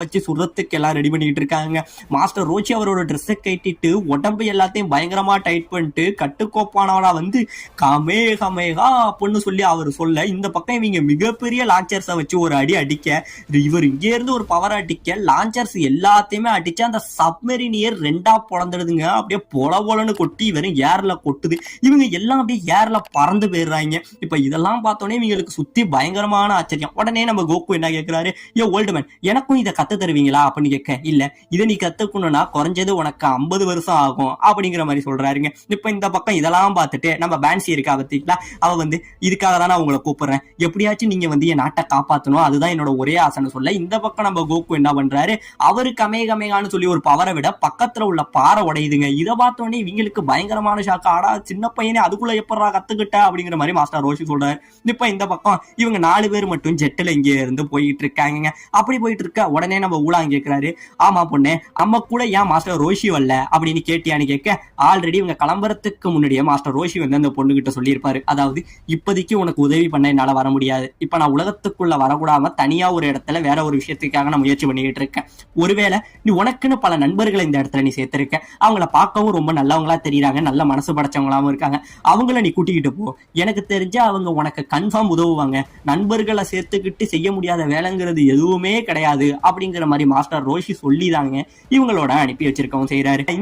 வச்சு சுடுறதுக்கு எல்லாம் ரெடி பண்ணிட்டு இருக்காங்க. மாஸ்டர் ரோச்சி அவரோட ட்ரெஸ்ஸை கட்டிட்டு உடம்பு எல்லாத்தையும் பயங்கரமா டைட் பண்ணிட்டு கட்டுக்கோப்பானவனா வந்து கமே கமேகா அப்படின்னு சொல்லி அவர் சொல்ல, இந்த பக்கம் இவங்க மிகப்பெரிய லான்ச்சர்ஸை வச்சு ஒரு அடி அடிக்க, இவர் இங்கே இருந்து ஒரு பவர் அடிக்க லான்ச்சர்ஸ் எல்லாத்தையுமே அடிச்சு அந்த சப்மெரினியர் ரெண்டா பொழந்துடுதுங்க. அப்படியே பொல பொலன்னு கொட்டி வெறும் ஏர்ல கொட்டுது. இவங்க எல்லாம் அப்படியே ஏர்ல பறந்து போயிடுறாங்க. இப்ப இதெல்லாம் பார்த்தோன்னே இவங்களுக்கு சுத்தி பயங்கரமான ஆச்சரியம். உடனே நம்ம கோகு என்ன கேட்கிறாரு, ஏ ஓல்டு மேன், எனக்கும் இதை கத்து தருவீங்களா அப்படின்னு கேட்க, இல்ல இதை நீ கத்துக்கணும்னா குறைஞ்சது உனக்கு 50 வருஷம் ஆகும் அப்படிங்கிற மாதிரி சொல்றாருங்க. இப்ப இந்த பக்கம் இதெல்லாம் பார்த்துட்டு நம்ம பேன்சி இருக்கா பத்திங்களா, அவ வந்து இதுக்காக தான் நான் உங்களை கூப்பிடுறேன், எப்படியாச்சும் நீங்க வந்து என் நாட்டை காப்பாற்றணும், அதுதான் என்னோட ஒரே ஆசைன்னு சொல்ல, இந்த பக்கம் நம்ம கோகு என்ன பண்றாரு, அவரு கமேகமேகான்னு சொல்லி ஒரு பவரை விட பக்கத்துல உள்ள பாறை உடையுதுங்க. இதை பார்த்தோன்னே இவங்களுக்கு பயங்கரமான ஷாக்கு. ஆடா சின்ன பையனே அதுக்குள்ள எப்படா கத்துக்கிட்ட அப்படிங்கிற மாதிரி மாஸ்டர் ரோஷி சொல்றாரு. இப்ப இந்த பக்கம் இவங்க 4 பேர் மட்டும் ஜெட்டில் இங்க இருந்து போயிட்டு இருக்காங்க. அப்படி போயிட்டு இருக்க உடனே நம்ம ஊழாங்க கேட்கிறாரு, ஆமா பொண்ணு, நம்ம கூட ஏன் மாஸ்டர் ரோஷி வரல அப்படின்னு கேட்டியான்னு கேட்க, ஆல்ரெடி இவங்க கிளம்புறதுக்கு முன்னாடியே மாஸ்டர் ரோஷி வந்து அந்த பொண்ணு கிட்ட சொல்லியிருப்பாரு, அதாவது இப்போதைக்கு உனக்கு உதவி பண்ண என்னால வர முடியாது, இப்ப நான் உலகத்துக்குள்ள வரக்கூடாம தனியா ஒரு இடத்துல வேற ஒரு விஷயத்துக்காக நான் முயற்சி பண்ணிக்கிட்டு இருக்கேன். ஒருவேளை நீ உனக்குன்னு பல நண்பர்களை இந்த இடத்துல நீ சேர்த்திருக்க, அவங்கள பார்க்கவும் ரொம்ப நல்லவங்களா தெரியுறாங்க, நல்ல மனசு படைச்சவங்களாவும் இருக்காங்க, அவங்கள நீ கூட்டிக்கிட்டு போ, எனக்கு தெரிஞ்ச அவங்க உனக்கு கன்ஃபார்ம் உதவுவாங்க, நண்பர்களை சேர்த்துக்கிட்டு செய்ய முடியாத வேலைங்கிறது எதுவுமே கிடையாது அப்படிங்கிற மாதிரி மாஸ்டர் ரோஷி சொல்லிதாங்க இவங்களோட அனுப்பி வச்சிருக்கவும் செய்யறாரு. இந்த